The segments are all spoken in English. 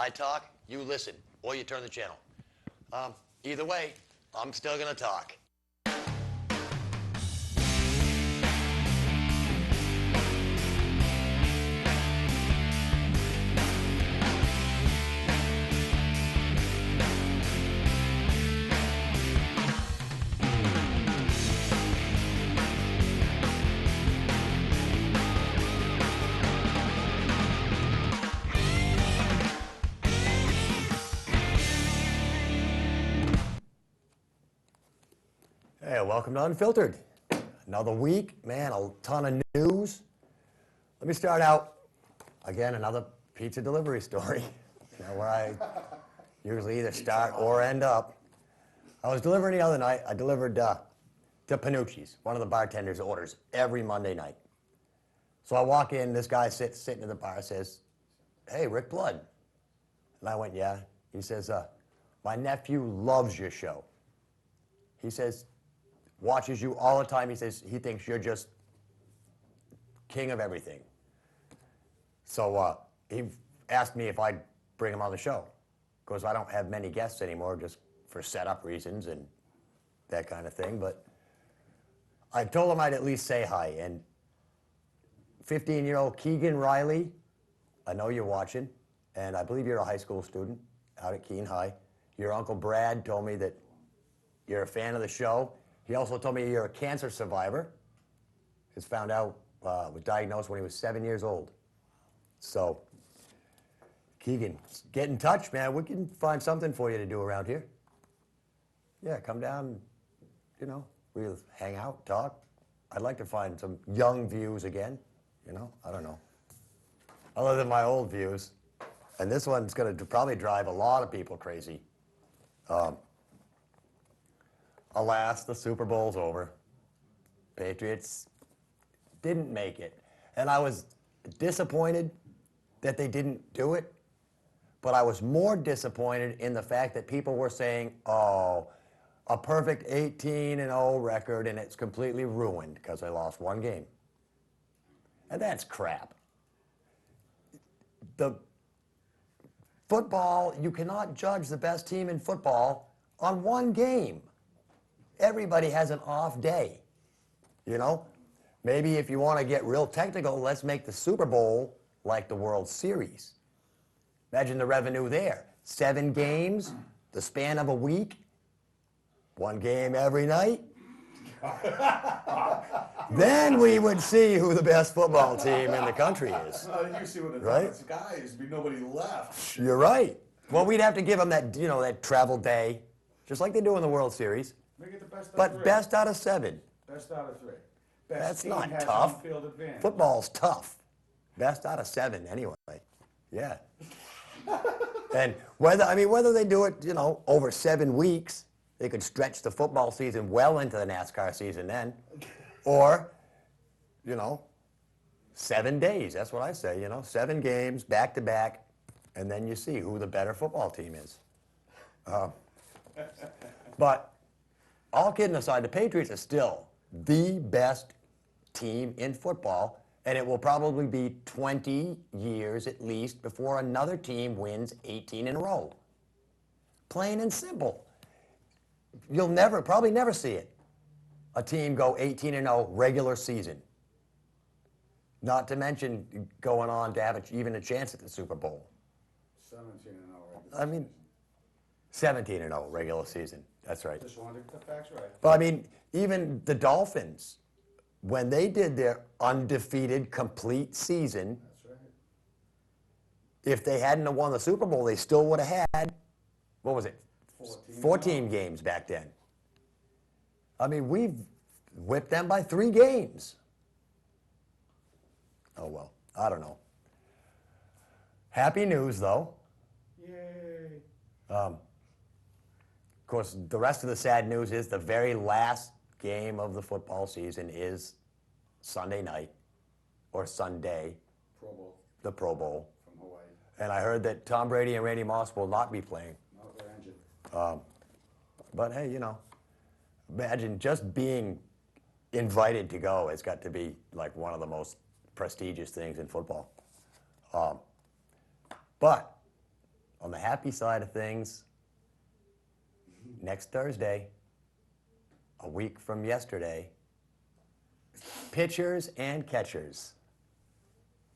I talk, you listen, or you turn the channel. Either way, I'm still going to talk. Hey, welcome to Unfiltered. Another week, man, a ton of news. Let me start out, again, another pizza delivery story, where I usually either start or end up. I was delivering the other night. I delivered to Panucci's, one of the bartenders' orders, every Monday night. So I walk in, this guy sitting in the bar says, "Hey, Rick Blood." And I went, "Yeah." He says, "My nephew loves your show." He says, watches you all the time. He says he thinks you're just king of everything. So he asked me if I'd bring him on the show, because I don't have many guests anymore, just for setup reasons and that kind of thing. But I told him I'd at least say hi. And 15-year-old Keegan Riley, I know you're watching, and I believe you're a high school student out at Keene High. Your Uncle Brad told me that you're a fan of the show. He also told me you're a cancer survivor. He's found out, was diagnosed when he was 7 years old. So, Keegan, get in touch, man. We can find something for you to do around here. Yeah, come down, we'll hang out, talk. I'd like to find some young views again, I don't know. Other than my old views. And this one's going to probably drive a lot of people crazy. Alas, the Super Bowl's over. Patriots didn't make it. And I was disappointed that they didn't do it, but I was more disappointed in the fact that people were saying, oh, a perfect 18-0 record and it's completely ruined because they lost one game. And that's crap. The football, you cannot judge the best team in football on one game. Everybody has an off day, Maybe if you want to get real technical, let's make the Super Bowl like the World Series. Imagine the revenue there. 7 games, the span of a week, 1 game every night. Then we would see who the best football team in the country is. You see what the right? Guys, be nobody left. You're right. Well, we'd have to give them that, that travel day, just like they do in the World Series. Make it the best but of 3. best out of 7. Best out of 3. That's team not has tough. home field advantage. Football's tough. Best out of 7 anyway. Yeah. And whether they do it, over 7 weeks, they could stretch the football season well into the NASCAR season then. Or, 7 days. That's what I say, 7 games back to back, and then you see who the better football team is. But all kidding aside, the Patriots are still the best team in football, and it will probably be 20 years at least before another team wins 18 in a row. Plain and simple. You'll probably never see it. A team go 18-0 regular season. Not to mention going on to have even a chance at the Super Bowl. 17-0 regular season. 17-0 regular season. That's right. Just wanted to get the facts right. But even the Dolphins, when they did their undefeated complete season, That's right. if they hadn't have won the Super Bowl, they still would have had, what was it? 14 games back then. We've whipped them by 3 games. Oh, well, I don't know. Happy news, though. Yay. Of course, the rest of the sad news is the very last game of the football season is Sunday night, or Sunday, Pro Bowl the Pro Bowl. from Hawaii. And I heard that Tom Brady and Randy Moss will not be playing. Not their engine. But hey, imagine just being invited to go. It's got to be like one of the most prestigious things in football. But on the happy side of things, next Thursday, a week from yesterday, pitchers and catchers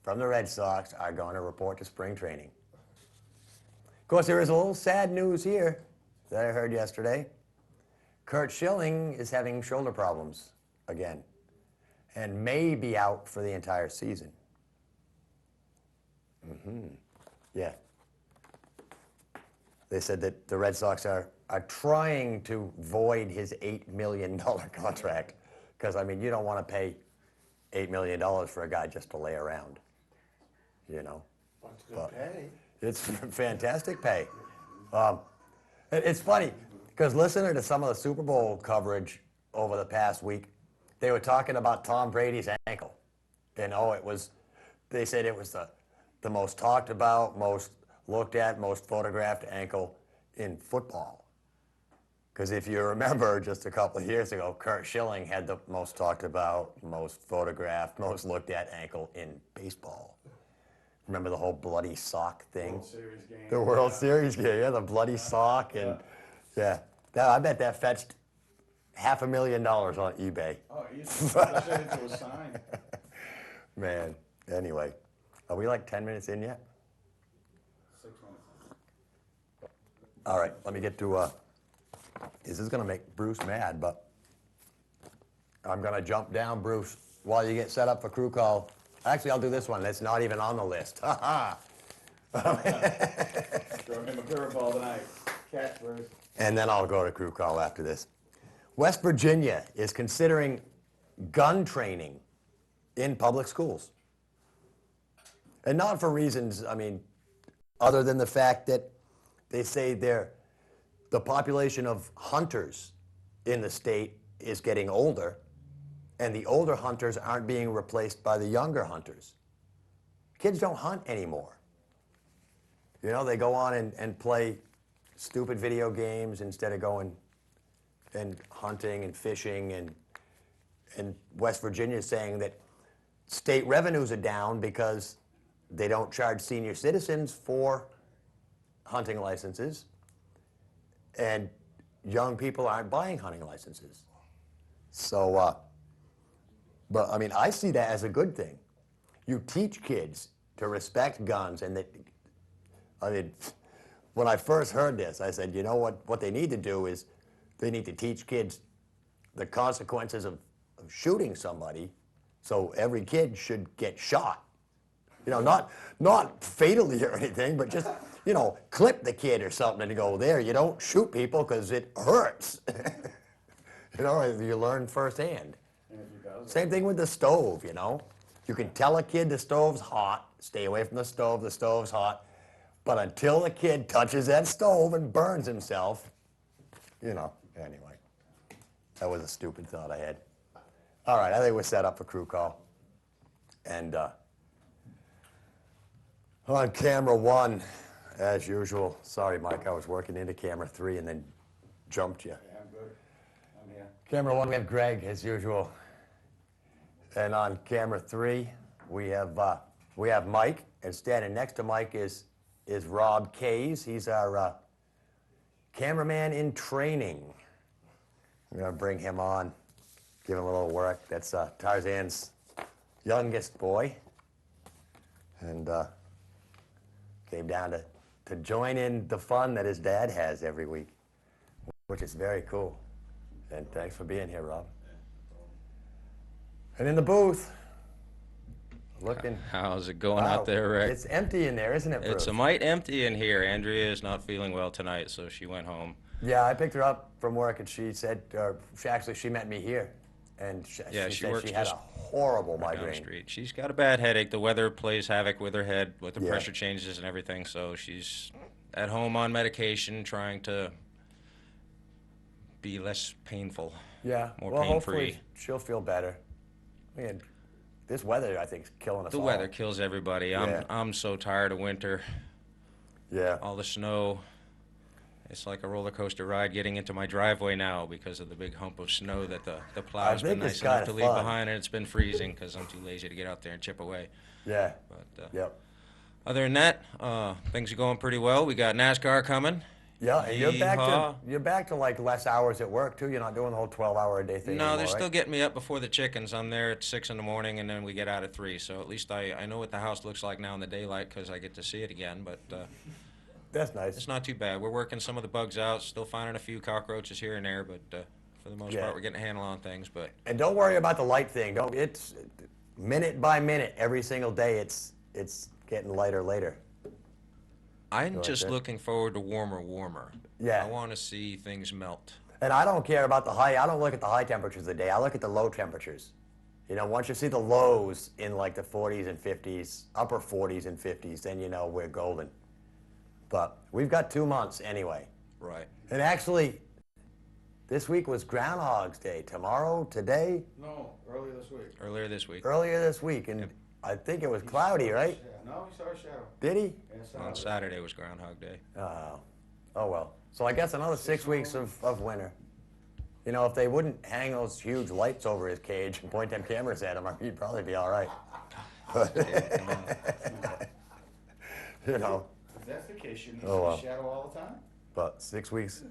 from the Red Sox are going to report to spring training. Of course, there is a little sad news here that I heard yesterday. Curt Schilling is having shoulder problems again and may be out for the entire season. Yeah. They said that the Red Sox are trying to void his $8 million contract. Because, I mean, you don't want to pay $8 million for a guy just to lay around, you know. What's good pay? It's fantastic pay. It's funny, because listening to some of the Super Bowl coverage over the past week, they were talking about Tom Brady's ankle. And, they said it was the most talked about, most looked at, most photographed ankle in football. Because if you remember, just a couple of years ago, Curt Schilling had the most talked about, most photographed, most looked at ankle in baseball. Remember the whole bloody sock thing? World Series game. The World Series game, yeah, the bloody sock. And yeah, I bet that fetched $500,000 on eBay. Oh, easy. Especially if it was signed. Man, anyway, are we like 10 minutes in yet? 6 months. All right, let me get to, this is going to make Bruce mad, but I'm going to jump down, Bruce, while you get set up for crew call. Actually, I'll do this one. That's not even on the list. Ha ha. Throw him a curveball tonight. Catch first. And then I'll go to crew call after this. West Virginia is considering gun training in public schools. And not for reasons, I mean, other than the fact that they say the population of hunters in the state is getting older, and the older hunters aren't being replaced by the younger hunters. Kids don't hunt anymore. You know, they go on and play stupid video games instead of going and hunting and fishing, and West Virginia is saying that state revenues are down because they don't charge senior citizens for hunting licenses, and young people aren't buying hunting licenses. So, but I mean, I see that as a good thing. You teach kids to respect guns, and that, I mean, when I first heard this, I said, you know what they need to do is they need to teach kids the consequences of shooting somebody, so every kid should get shot. You know, not fatally or anything, but just, you know, clip the kid or something and go, there, you don't shoot people because it hurts. You know, you learn firsthand. Same thing with the stove, you know. You can tell a kid the stove's hot, stay away from the stove's hot, but until the kid touches that stove and burns himself, you know, anyway. That was a stupid thought I had. All right, I think we're set up for crew call. And on camera 1, as usual, sorry, Mike, I was working into camera 3 and then jumped you. Yeah, I'm good. I'm here. Camera 1, we have Greg, as usual. And on camera 3, we have Mike, and standing next to Mike is Rob Kays. He's our cameraman in training. I'm going to bring him on, give him a little work. That's Tarzan's youngest boy. And came down to join in the fun that his dad has every week, which is very cool. And thanks for being here, Rob. And in the booth, looking. How's it going out there, Rick? It's empty in there, isn't it, Bruce? It's a mite empty in here. Andrea is not feeling well tonight, so she went home. Yeah, I picked her up from work, and she said, she met me here, and she said she had a horrible Down the migraine. street. She's got a bad headache. The weather plays havoc with her head, with the pressure changes and everything, so she's at home on medication, trying to be less painful. Yeah, more well, pain-free. hopefully she'll feel better. Man, this weather, I think, is killing us all. The weather kills everybody. Yeah. I'm so tired of winter. Yeah. All the snow. It's like a roller coaster ride getting into my driveway now because of the big hump of snow that the plow's been think it's nice enough kinda to leave fun. behind, and it's been freezing because I'm too lazy to get out there and chip away. Yeah. But Yep. Other than that, things are going pretty well. We got NASCAR coming. Yeah, and Yeehaw. you're back to like less hours at work too. You're not doing the whole 12-hour a day thing No, they're anymore, still right? getting me up before the chickens. I'm there at 6 in the morning, and then we get out at 3. So at least I know what the house looks like now in the daylight because I get to see it again. But That's nice. it's not too bad. We're working some of the bugs out, still finding a few cockroaches here and there, but for the most Yeah. part, we're getting a handle on things. But And don't worry about the light thing. Don't. It's minute by minute, every single day. It's getting lighter later. I'm like just that? looking forward to warmer. Yeah. I want to see things melt. And I don't care about the high. I don't look at the high temperatures of the day. I look at the low temperatures. You know, once you see the lows in like the 40s and 50s, upper 40s and 50s, then you know we're golden. But we've got 2 months anyway. Right. And actually, this week was Groundhog's Day. Tomorrow, today, No, earlier this week. Earlier this week. earlier this week, and I think it was cloudy, right? Yeah, no, he saw a shadow. Did he? Yes, On Saturday was Groundhog Day. Oh well. So I guess another 6 weeks of winter. You know, if they wouldn't hang those huge lights over his cage and point them cameras at him, he'd probably be all right. You know, If that's the case, you need Oh, well. a shadow all the time? but 6 weeks.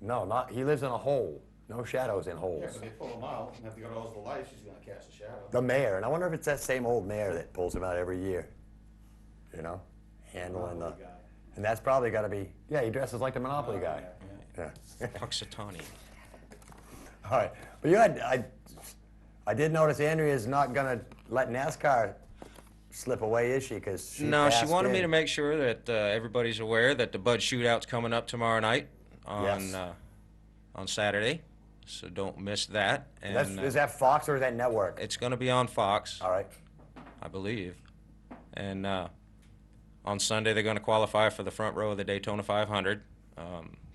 No, not. He lives in a hole. No shadows in Yeah, holes. but they pull him out, and if they got all the lights, he's gonna cast a shadow. The mayor, and I wonder if it's that same old mayor that pulls him out every year. You know, handling the. Monopoly guy. And that's probably got to be. Yeah, he dresses like the Monopoly guy. Yeah. Yeah. Puxatawny. All right, but you had I did notice Andrea's not gonna let NASCAR slip away, is she? Because No, she wanted me to make sure that everybody's aware that the Bud Shootout's coming up tomorrow night Yes. on Saturday, so don't miss that. And Is that Fox or is that network? it's going to be on Fox, All right. I believe. And on Sunday they're going to qualify for the front row of the Daytona 500.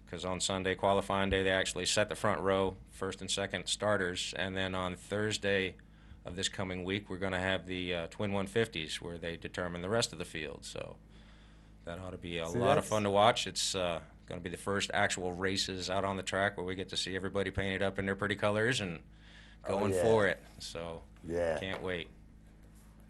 Because on Sunday qualifying day they actually set the front row, first and second starters, and then on Thursday of this coming week we're going to have the Twin 150s where they determine the rest of the field. So that ought to be a See, lot of that's- fun to watch. It's going to be the first actual races out on the track where we get to see everybody painted up in their pretty colors and going yeah. for it. So Yeah. can't wait.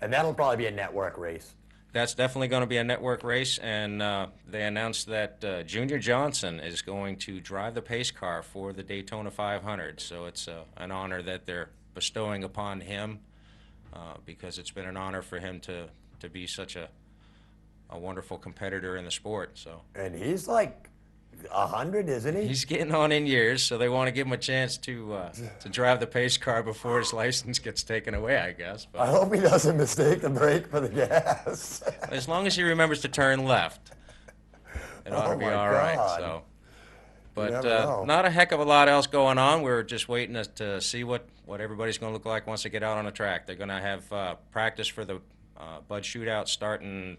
And that'll probably be a network race. That's definitely going to be a network race, and they announced that Junior Johnson is going to drive the pace car for the Daytona 500. So it's an honor that they're bestowing upon him because it's been an honor for him to be such a wonderful competitor in the sport. So And he's like 100, isn't he? he's getting on in years, so they want to give him a chance to drive the pace car before his license gets taken away, I guess. I But hope he doesn't mistake the brake for the gas. as long as he remembers to turn left, it ought Oh to be my all right. God. So, but never know. not a heck of a lot else going on. We're just waiting to see what everybody's going to look like once they get out on the track. They're going to have practice for the Bud Shootout starting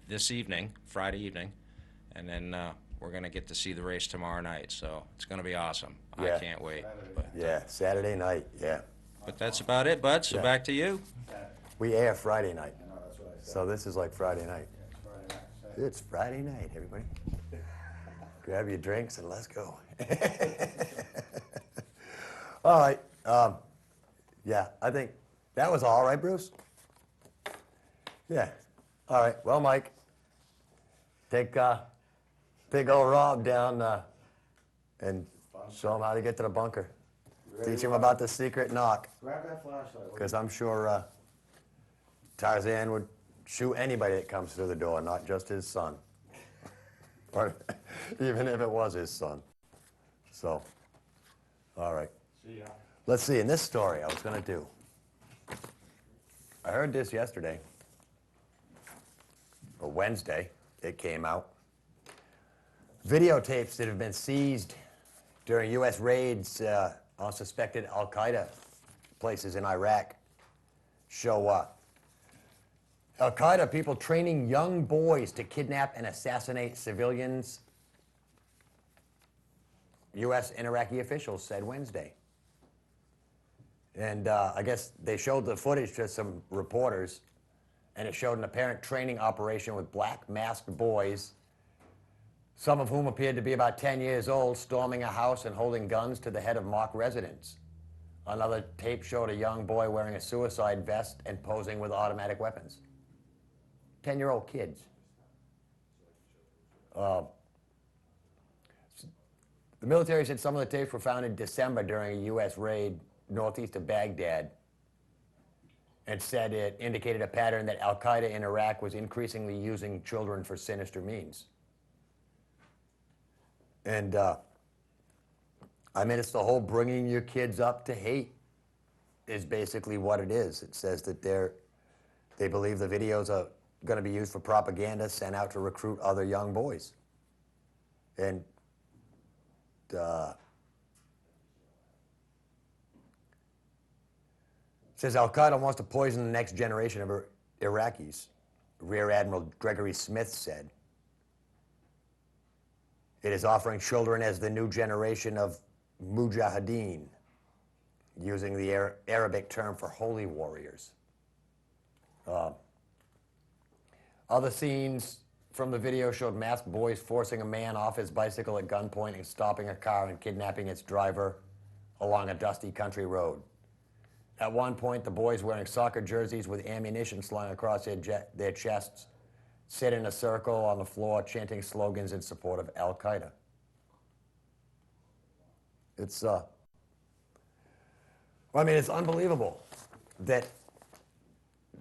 this evening, Friday evening, and then we're going to get to see the race tomorrow night. So it's going to be awesome. Yeah. I can't wait. But, Yeah, Saturday night, yeah. but that's about it, Bud. So Yeah. back to you. We air Friday night. I know, that's what I said. So this is like Friday night. Yeah, it's Friday night. Saturday. It's Friday night, everybody. Grab your drinks and let's go. All right. Yeah, I think that was all right, Bruce? Yeah. All right. Well, Mike, take big old Rob down and show him how to get to the bunker. Teach him about the secret knock, Grab that flashlight. because I'm sure Tarzan would shoot anybody that comes through the door, not just his son. Or even if it was his son. So, all right. See ya. Let's see, in this story I was going to do. I heard this yesterday, or Wednesday, it came out. Videotapes that have been seized during U.S. raids on suspected Al-Qaeda places in Iraq show Al-Qaeda people training young boys to kidnap and assassinate civilians, U.S. and Iraqi officials said Wednesday. And I guess they showed the footage to some reporters, and it showed an apparent training operation with black masked boys, some of whom appeared to be about 10 years old, storming a house and holding guns to the head of mock residents. Another tape showed a young boy wearing a suicide vest and posing with automatic weapons. 10-year-old kids. The military said some of the tapes were found in December during a U.S. raid northeast of Baghdad, and said it indicated a pattern that al-Qaeda in Iraq was increasingly using children for sinister means. And I mean, it's the whole bringing your kids up to hate is basically what it is. It says that they believe the videos are going to be used for propaganda sent out to recruit other young boys. And it says al-Qaeda wants to poison the next generation of Iraqis, Rear Admiral Gregory Smith said. It is offering children as the new generation of mujahideen, using the Arabic term for holy warriors. Other scenes from the video showed masked boys forcing a man off his bicycle at gunpoint and stopping a car and kidnapping its driver along a dusty country road. At one point, the boys wearing soccer jerseys with ammunition slung across their chests sit in a circle on the floor chanting slogans in support of al-Qaeda. It's, well, I mean, it's unbelievable that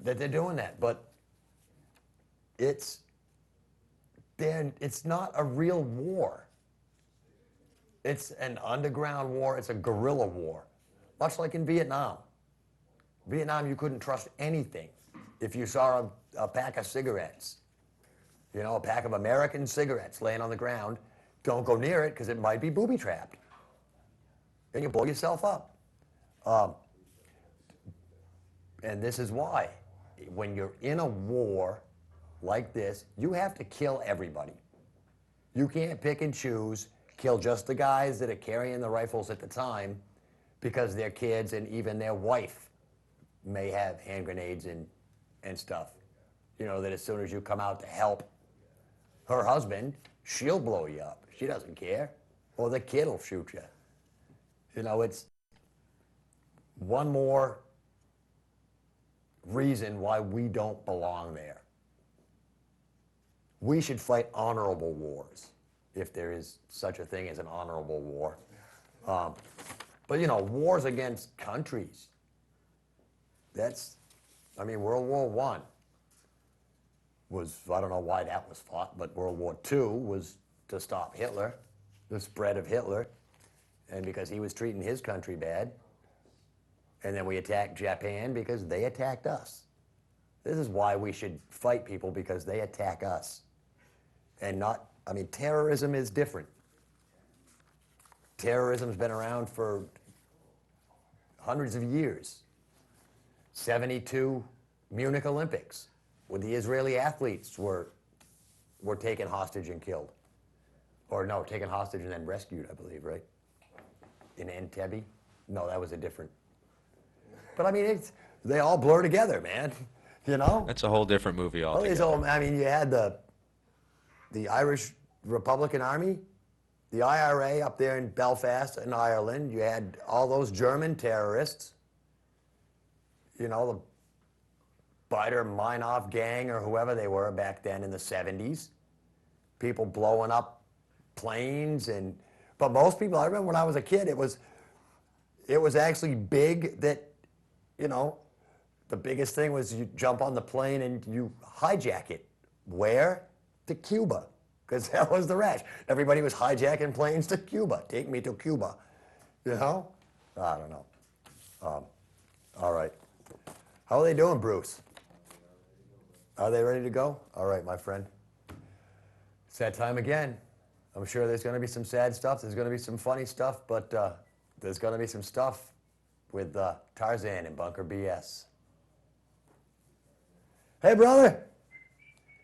they're doing that, but it's not a real war. It's an underground war. It's a guerrilla war, much like in Vietnam. Vietnam, you couldn't trust anything. If you saw a pack of cigarettes, you know, a pack of American cigarettes laying on the ground, don't go near it because it might be booby-trapped. And you blow yourself up. And this is why. When you're in a war like this, you have to kill everybody. You can't pick and choose, kill just the guys that are carrying the rifles at the time because their kids and even their wife may have hand grenades and stuff. You know, that as soon as you come out to help her husband, she'll blow you up. She doesn't care. Or the kid will shoot you. You know, it's one more reason why we don't belong there. We should fight honorable wars, if there is such a thing as an honorable war. But, you know, wars against countries, that's, I mean, World War I was, I don't know why that was fought, but World War II was to stop Hitler, the spread of Hitler, and because he was treating his country bad. And then we attacked Japan because they attacked us. This is why we should fight people, because they attack us. And not, I mean, terrorism is different. Terrorism's been around for hundreds of years. 72 Munich Olympics, when the Israeli athletes were taken hostage and killed. Or no, taken hostage and then rescued, I believe, right? In Entebbe? No, that was a different. But I mean, they all blur together, man. You know? That's a whole different movie altogether. So, I mean, you had the Irish Republican Army, the IRA up there in Belfast in Ireland. You had all those German terrorists. You know, the Baader-Meinhof gang or whoever they were back then in the 70s. People blowing up planes and, but most people, I remember when I was a kid, it was actually big that, you know, the biggest thing was you jump on the plane and you hijack it. Where? To Cuba, because that was the rash. Everybody was hijacking planes to Cuba. Take me to Cuba, you know? I don't know. All right. How are they doing, Bruce? Are they ready to go? All right, my friend. It's that time again. I'm sure there's going to be some sad stuff. There's going to be some funny stuff, but there's going to be some stuff with Tarzan and Bunker BS. Hey, brother.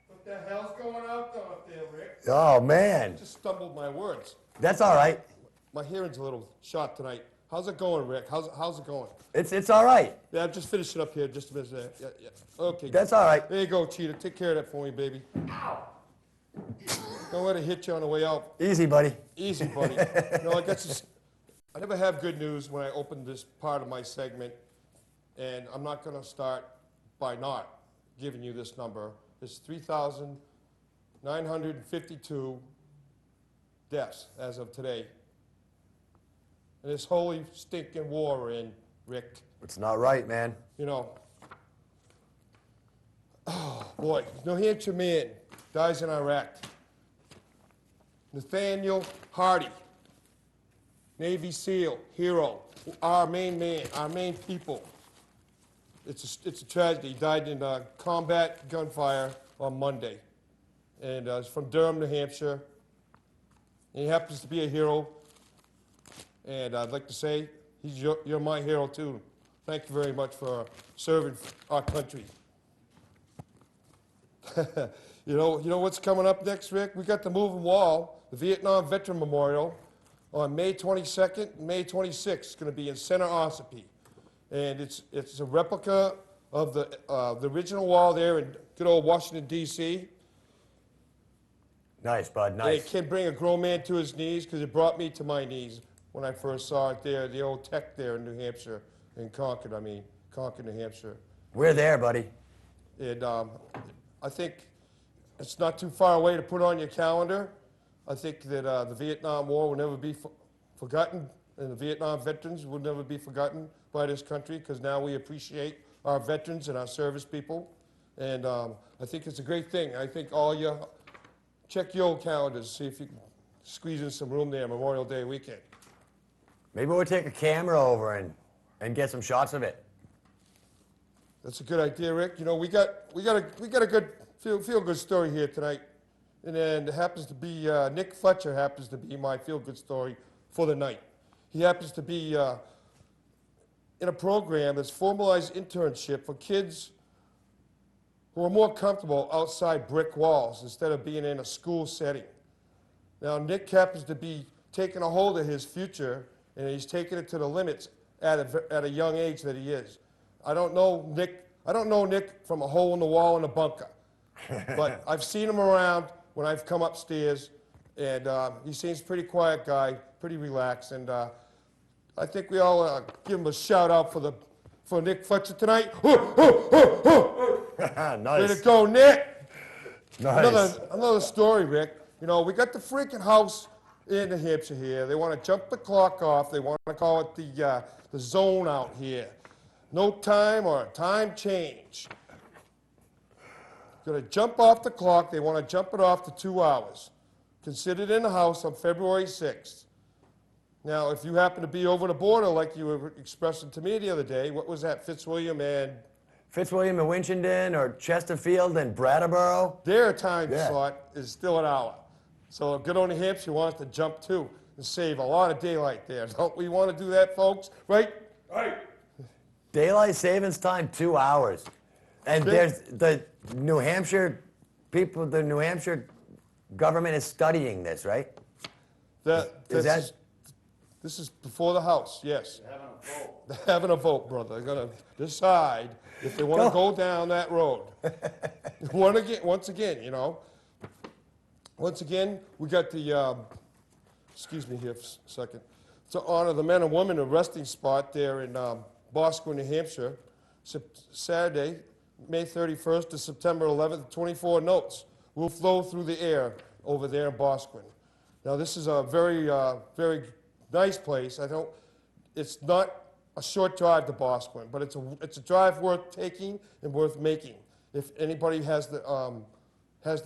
What the hell's going on up there, Rick? Oh, man. Just stumbled my words. That's all right. My hearing's a little shot tonight. How's it going, Rick? How's it going? It's all right. Yeah, I'm just finishing up here. Just a minute. Yeah. Okay. That's all right. There you go, Cheetah. Take care of that for me, baby. Ow! Don't let it hit you on the way out. Easy, buddy. Easy, buddy. No, I never have good news when I open this part of my segment, and I'm not going to start by not giving you this number. It's 3,000 952 deaths as of today. And this holy stinking war we're in, Rick, It's not right, man. you know. Oh, boy, New Hampshire man dies in Iraq. Nathaniel Hardy, Navy SEAL, hero, our main man, our main people. It's a tragedy. He died in combat gunfire on Monday. And he's from Durham, New Hampshire. And he happens to be a hero. And I'd like to say, you're my hero too. Thank you very much for serving our country. You know what's coming up next, Rick? We got the moving wall, the Vietnam Veteran Memorial, on May 22nd and May 26th. It's going to be in Center Ossipee. And it's a replica of the original wall there in good old Washington, D.C. Nice, bud, And nice. it can bring a grown man to his knees because it brought me to my knees when I first saw it there, the old tech there in New Hampshire, in Concord, New Hampshire. We're there, buddy. And I think it's not too far away to put on your calendar. I think that the Vietnam War will never be forgotten, and the Vietnam veterans will never be forgotten by this country, because now we appreciate our veterans and our service people. And I think it's a great thing. I think all you check your old calendars, see if you can squeeze in some room there Memorial Day weekend. Maybe we'll take a camera over and get some shots of it. That's a good idea, Rick. You know, we got a good feel good story here tonight, and then it happens to be Nick Fletcher happens to be my feel good story for the night. He happens to be in a program that's formalized internship for kids who are more comfortable outside brick walls instead of being in a school setting. Now, Nick happens to be taking a hold of his future, and he's taking it to the limits at a young age that he is. I don't know Nick from a hole in the wall in a bunker, but I've seen him around when I've come upstairs, and he seems pretty quiet guy, pretty relaxed, and I think we all give him a shout out for Nick Fletcher tonight. Nice. Way to go, Nick! Nice. Another story, Rick. You know, we got the freaking house in New Hampshire here. They want to jump the clock off. They want to call it the zone out here. No time or time change. Going to jump off the clock. They want to jump it off to 2 hours. Considered in the house on February 6th. Now, if you happen to be over the border like you were expressing to me the other day, what was that, Fitzwilliam and Fitzwilliam and Winchendon or Chesterfield and Brattleboro. their time Yeah. slot is still an hour. So good old New Hampshire wants to jump too and save a lot of daylight there. Don't we want to do that, folks? Right? Right. Daylight savings time, 2 hours. And Okay. there's the New Hampshire people, the New Hampshire government is studying this, right? This is before the House, yes. They're having a vote, brother. They're going to decide if they want to go down that road. Once again, you know. Once again, we got the, excuse me here for a second, to honor the men and women, a resting spot there in Bosquen, New Hampshire, Saturday, May 31st to September 11th, 24 notes will flow through the air over there in Bosquen. Now, this is a very, very nice place. It's not a short drive to Bosquen, but it's a drive worth taking and worth making if anybody has the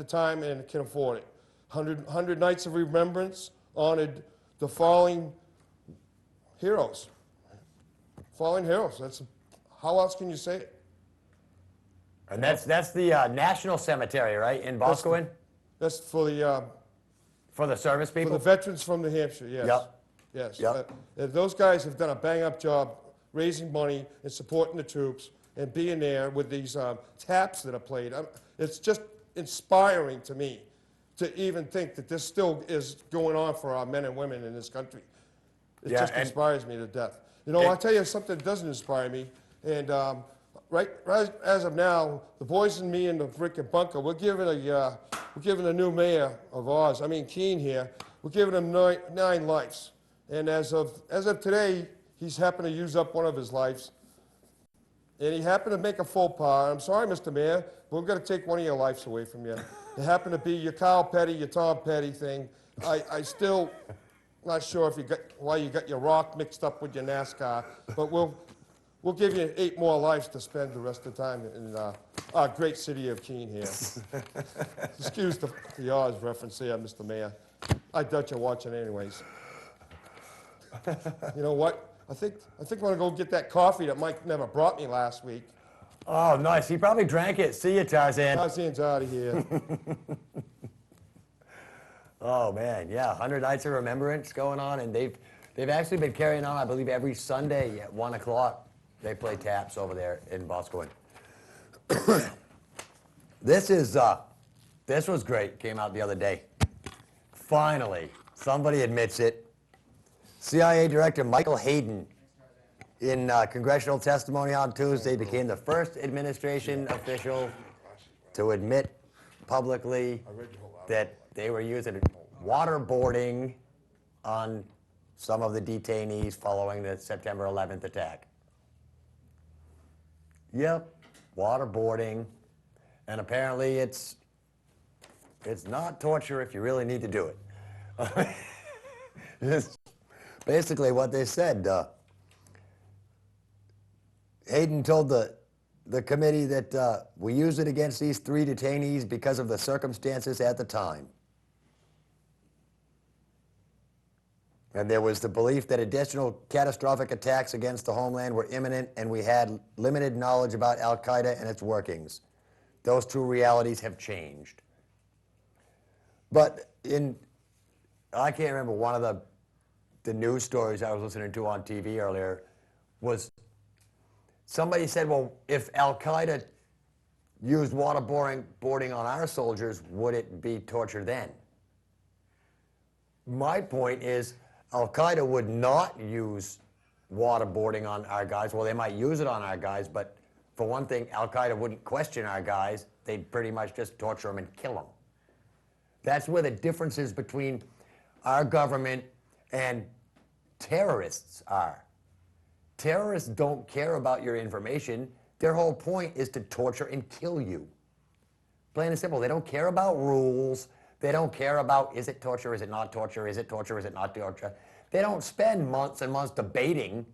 time and can afford it. 100 Nights of Remembrance honored the fallen heroes. Fallen heroes. How else can you say it? And that's the National Cemetery, right, in Boscawen? That's for the For the service for people? the veterans from New Hampshire. Yes. Yep. Yes. Yep. Those guys have done a bang-up job raising money and supporting the troops and being there with these taps that are played. It's just inspiring to me to even think that this still is going on for our men and women in this country. It Yeah, just and- inspires me to death. You know, I'll tell you something that doesn't inspire me. And right as of now, the boys and me in the frickin' bunker, we're giving a new mayor of Oz, Keene here, we're giving him 9 lives. And as of today, he's happened to use up one of his lives. And he happened to make a faux pas. I'm sorry, Mr. Mayor, but we're going to take one of your lives away from you. It happened to be your Kyle Petty, your Tom Petty thing. I still not sure if why you got your rock mixed up with your NASCAR, but we'll give you 8 more lives to spend the rest of the time in our great city of Keene here. Excuse the Oz reference here, Mr. Mayor. I doubt you're watching anyways. You know what? I think I'm gonna go get that coffee that Mike never brought me last week. Oh, nice. He probably drank it. See you, Tarzan. Tarzan's out of here. Oh, man. Yeah, 100 Nights of Remembrance going on, and they've actually been carrying on, I believe, every Sunday at 1 o'clock. They play taps over there in Boscawen. This was great. Came out the other day. Finally, somebody admits it. CIA Director Michael Hayden, in congressional testimony on Tuesday, became the first administration official to admit publicly that they were using waterboarding on some of the detainees following the September 11th attack. Yep, waterboarding. And apparently it's not torture if you really need to do it. It's basically what they said. Hayden told the committee that we used it against these 3 detainees because of the circumstances at the time. And there was the belief that additional catastrophic attacks against the homeland were imminent, and we had limited knowledge about Al-Qaeda and its workings. Those 2 realities have changed. But I can't remember, one of the news stories I was listening to on TV earlier was somebody said, well, if Al-Qaeda used waterboarding on our soldiers, would it be torture then? My point is, Al-Qaeda would not use waterboarding on our guys. Well, they might use it on our guys, but for one thing, Al-Qaeda wouldn't question our guys. They'd pretty much just torture them and kill them. That's where the difference is between our government and terrorists are. Terrorists don't care about your information. Their whole point is to torture and kill you. Plain and simple. They don't care about rules. They don't care about, is it torture, is it not torture, is it torture, is it not torture. They don't spend months and months debating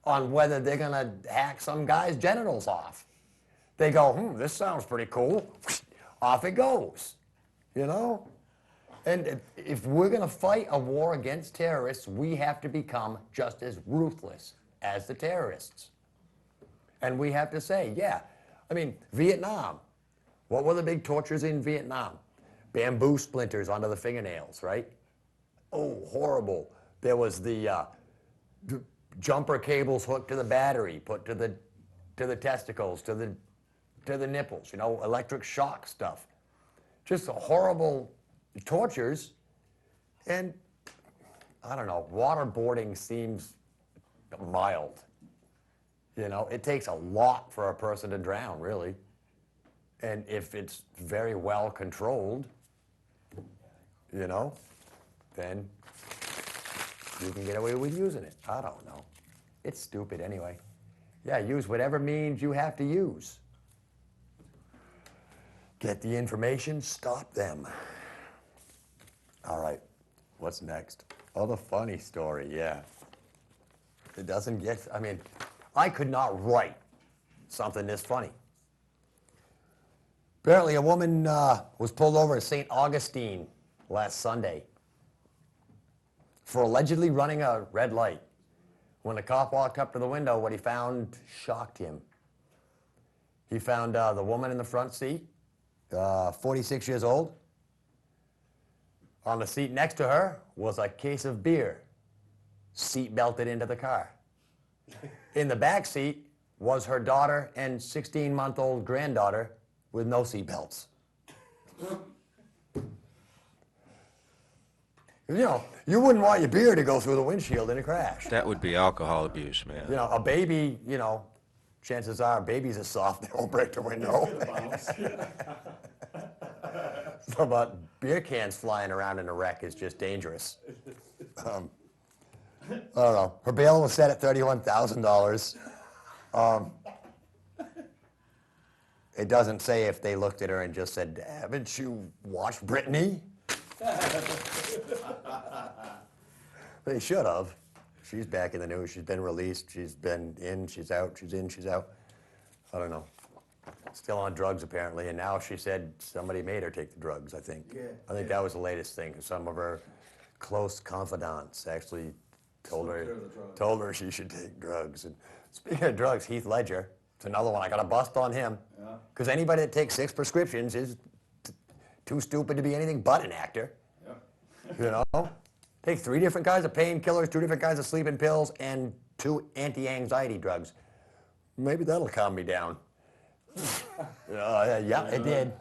on whether they're going to hack some guy's genitals off. They go, this sounds pretty cool. Off it goes, you know? And if we're going to fight a war against terrorists, we have to become just as ruthless as the terrorists. And we have to say, yeah, I mean, Vietnam. What were the big tortures in Vietnam? Bamboo splinters under the fingernails, right? Oh, horrible. There was the jumper cables hooked to the battery, put to the testicles, to the nipples, you know, electric shock stuff. Just horrible tortures. And I don't know, waterboarding seems mild. You know, it takes a lot for a person to drown, really. And if it's very well controlled, you know, then you can get away with using it. I don't know. It's stupid anyway. Yeah, use whatever means you have to use. Get the information, stop them. All right, what's next? Oh, the funny story, yeah. It doesn't get, I mean, I could not write something this funny. Apparently a woman was pulled over at St. Augustine last Sunday for allegedly running a red light. When the cop walked up to the window, what he found shocked him. He found the woman in the front seat, 46 years old. On the seat next to her was a case of beer, seat belted into the car. In the back seat was her daughter and 16-month-old granddaughter with no seat belts. You know, you wouldn't want your beer to go through the windshield in a crash. That would be alcohol abuse, man. You know, a baby, you know, chances are babies are soft, they won't break the window. So, but beer cans flying around in a wreck is just dangerous. I don't know. Her bail was set at $31,000. It doesn't say if they looked at her and just said, haven't you watched Britney? They should have. She's back in the news. She's been released. She's been in, she's out, she's in, she's out. I don't know. Still on drugs apparently, and now she said somebody made her take the drugs, I think. Yeah. I think that was the latest thing. Some of her close confidants actually told Slipped her her, the drugs. told her she should take drugs. And speaking of drugs, Heath Ledger, it's another one. I got a bust on him. Yeah. Because anybody that takes 6 prescriptions is too stupid to be anything but an actor. Yep. You know? Take 3 different kinds of painkillers, 2 different kinds of sleeping pills, and 2 anti-anxiety drugs. Maybe that'll calm me down. Yeah, it did.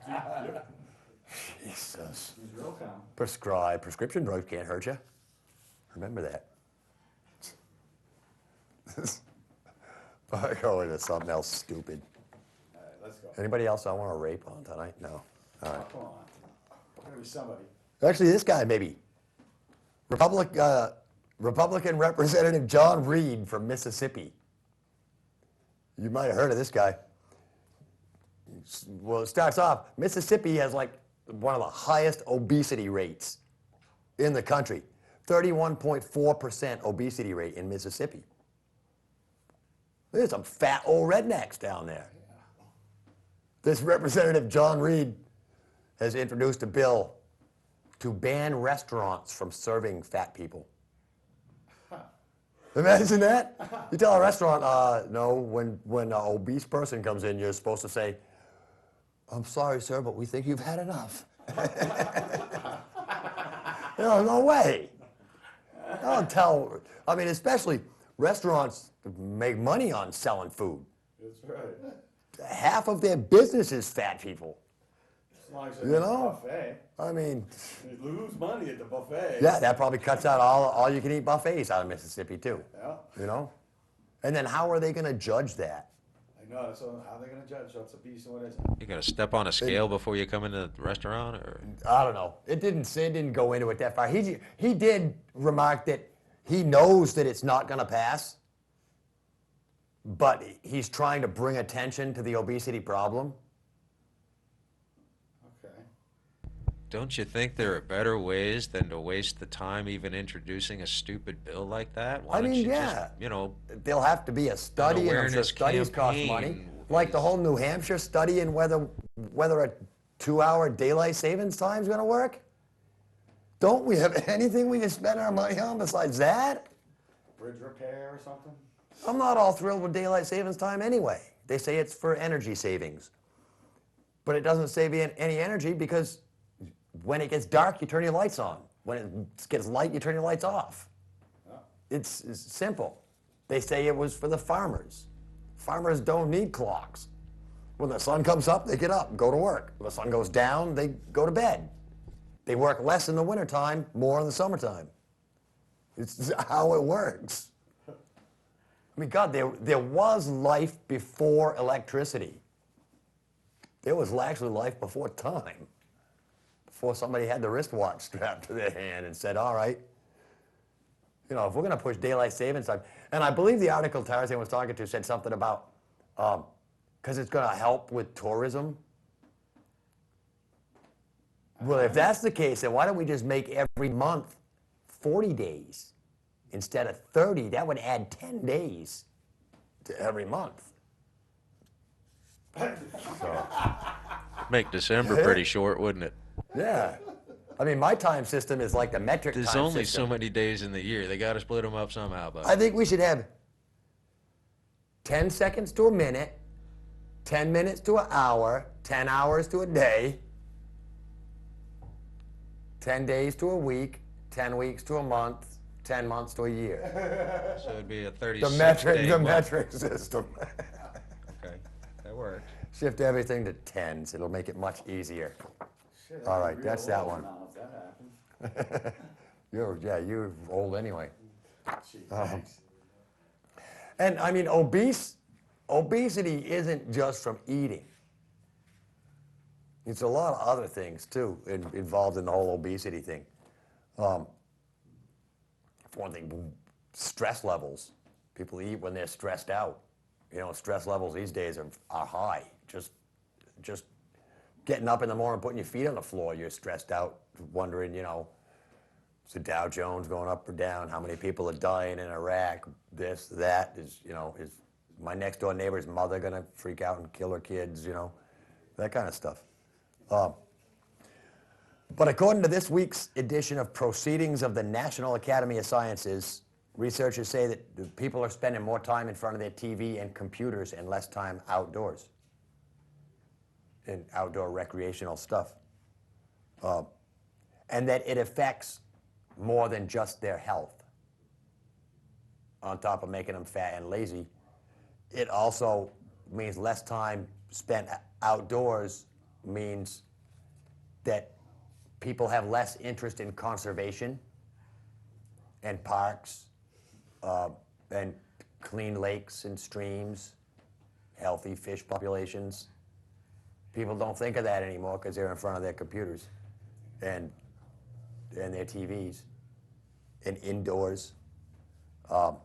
Jesus. He's real calm. Prescription drugs can't hurt you. Remember that. I go into something else stupid. All right, let's go. Anybody else I want to rape on tonight? No. All Oh, right. come on. Gotta be somebody. Actually, this guy maybe. Republican Representative John Reed from Mississippi. You might have heard of this guy. Well, it starts off, Mississippi has like one of the highest obesity rates in the country. 31.4% obesity rate in Mississippi. There's some fat old rednecks down there. This Representative John Reed has introduced a bill to ban restaurants from serving fat people. Imagine that. You tell a restaurant, no, when an obese person comes in, you're supposed to say, I'm sorry, sir, but we think you've had enough. No way. Don't tell. I mean, especially restaurants make money on selling food. That's right. Half of their business is fat people. As long as You it's a know? buffet. I mean, You lose money at the buffet. yeah, that probably cuts out all you can eat buffets out of Mississippi too. Yeah. You know? And then how are they going to judge that? I know, so how are they gonna judge what's a piece and what isn't? You got to step on a scale before you come into the restaurant, or I don't know. It didn't go into it that far. He did remark that he knows that it's not going to pass, but he's trying to bring attention to the obesity problem. Okay. don't you think there are better ways than to waste the time even introducing a stupid bill like that? Why I don't mean, you yeah. just, There'll have to be a study, and I'm sure awareness studies cost money. campaign Like the is- whole New Hampshire study in whether a 2-hour daylight savings time is going to work. Don't we have anything we can spend our money on besides that? Bridge repair or something? I'm not all thrilled with daylight savings time anyway. They say it's for energy savings. But it doesn't save you any energy because when it gets dark, you turn your lights on. When it gets light, you turn your lights off. Yeah. It's simple. They say it was for the farmers. Farmers don't need clocks. When the sun comes up, they get up and go to work. When the sun goes down, they go to bed. They work less in the wintertime, more in the summertime. It's how it works. I mean, God, there was life before electricity. There was actually life before time. Before somebody had the wristwatch strapped to their hand and said, all right, you know, if we're going to push daylight savings time, and I believe the article Tarzan was talking to said something about, because it's going to help with tourism. Well, if that's the case, then why don't we just make every month 40 days instead of 30? That would add 10 days to every month. make December pretty short, wouldn't it? Yeah. I mean, my time system is like the metric There's time only system. so many days in the year. They got to split them up somehow. But I think we should have 10 seconds to a minute, 10 minutes to an hour, 10 hours to a day, 10 days to a week, 10 weeks to a month, 10 months to a year. so it'd be a The 36 metric, day the month. metric system. Okay, that works. Shift everything to tens. It'll make it much easier. Shit, All I'm right, real that's that old one. now if that happens. You're old anyway. Gee, thanks. And I mean, obesity isn't just from eating. It's a lot of other things too involved in the whole obesity thing. For one thing, stress levels. People eat when they're stressed out. You know, stress levels these days are high. Just just getting up in the morning, putting your feet on the floor, you're stressed out, wondering, you know, is the Dow Jones going up or down? How many people are dying in Iraq? This, that, is my next door neighbor's mother gonna freak out and kill her kids, you know, that kind of stuff. But according to this week's edition of Proceedings of the National Academy of Sciences, researchers say that people are spending more time in front of their TV and computers and less time outdoors in outdoor recreational stuff. And that it affects more than just their health. On top of making them fat and lazy, it also means less time spent outdoors means that people have less interest in conservation and parks and clean lakes and streams, healthy fish populations. People don't think of that anymore because they're in front of their computers and their TVs and indoors. And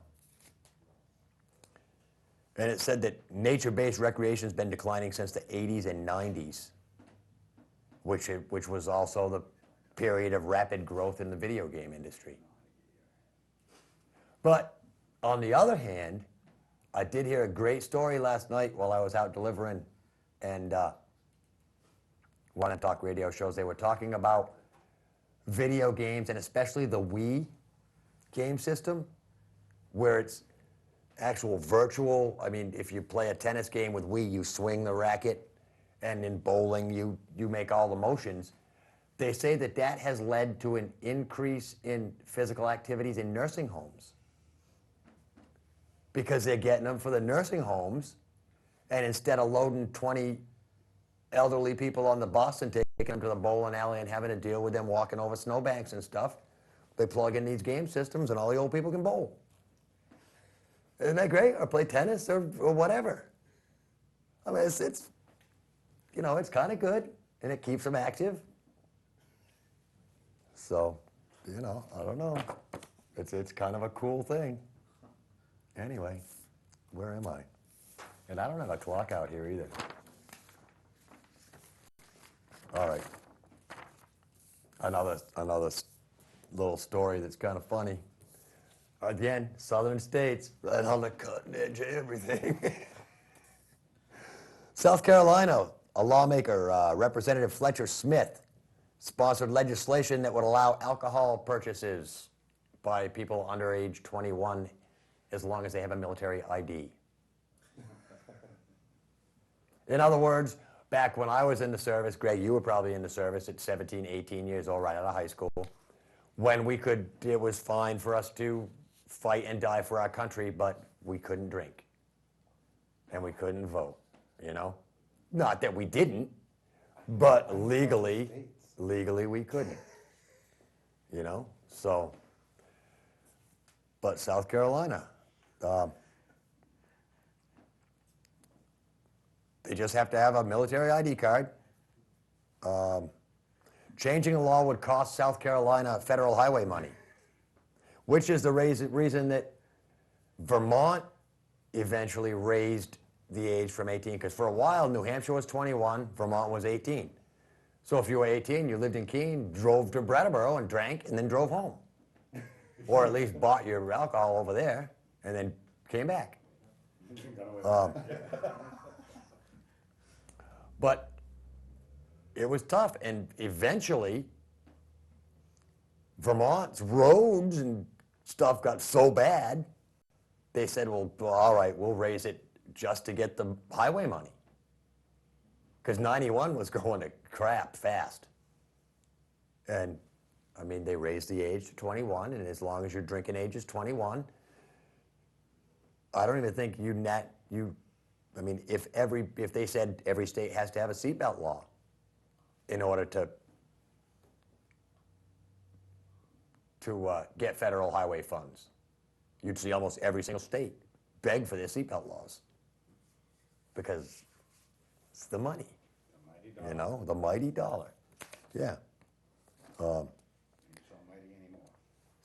it said that nature-based recreation has been declining since the 80s and 90s, which was also the period of rapid growth in the video game industry. But on the other hand, I did hear a great story last night while I was out delivering, and one of the talk radio shows, they were talking about video games, and especially the Wii game system, where it's actual virtual. I mean, if you play a tennis game with Wii, you swing the racket, and in bowling, you make all the motions. They say that that has led to an increase in physical activities in nursing homes because they're getting them for the nursing homes, and instead of loading 20 elderly people on the bus and taking them to the bowling alley and having to deal with them walking over snowbanks and stuff, they plug in these game systems and all the old people can bowl. Isn't that great? Or play tennis or whatever. I mean, it's you know, it's kind of good, and it keeps them active. So, you know, I don't know. It's kind of a cool thing. Anyway, where am I? And I don't have a clock out here either. All right. Another little story that's kind of funny. Again, southern states, right on the cutting edge of everything. South Carolina, a lawmaker, Representative Fletcher Smith, sponsored legislation that would allow alcohol purchases by people under age 21 as long as they have a military ID. In other words, back when I was in the service, Greg, you were probably in the service at 17, 18 years old, right out of high school, when it was fine for us to fight and die for our country, but we couldn't drink. And we couldn't vote, you know? Not that we didn't, but legally we couldn't, you know? So, but South Carolina, they just have to have a military ID card. Changing the law would cost South Carolina federal highway money, which is the reason that Vermont eventually raised the age from 18, because for a while New Hampshire was 21, Vermont was 18. So if you were 18, you lived in Keene, drove to Brattleboro and drank, and then drove home. Or at least bought your alcohol over there, and then came back. But it was tough, and eventually Vermont's roads and stuff got so bad, they said, well, all right, we'll raise it just to get the highway money. Because 91 was going to crap fast. And, I mean, they raised the age to 21, and as long as your drinking age is 21, I don't even think I mean, if they said every state has to have a seatbelt law in order to get federal highway funds, you'd see almost every single state beg for their seatbelt laws because it's the money, you know, the mighty dollar. Yeah. So mighty anymore.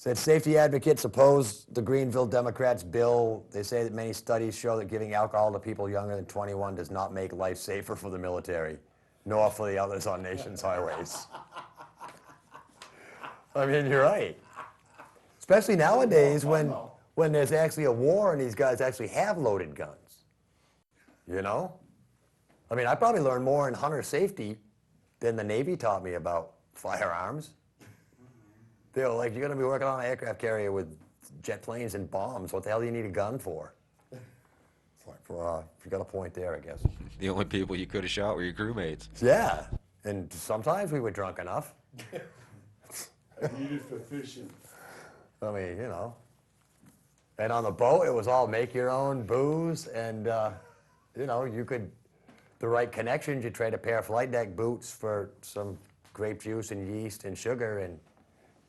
Said safety advocates oppose the Greenville Democrats' bill. They say that many studies show that giving alcohol to people younger than 21 does not make life safer for the military, nor for the others on nation's highways. I mean, you're right. Especially nowadays when there's actually a war and these guys actually have loaded guns. You know? I mean, I probably learned more in hunter safety than the Navy taught me about firearms. They're like, you're going to be working on an aircraft carrier with jet planes and bombs. What the hell do you need a gun for? It's like, you got a point there, I guess. The only people you could have shot were your crewmates. Yeah, and sometimes we were drunk enough. Needed for fishing. I mean, you know. And on the boat, it was all make your own booze, and you know, you could, the right connections, you trade a pair of flight deck boots for some grape juice and yeast and sugar, and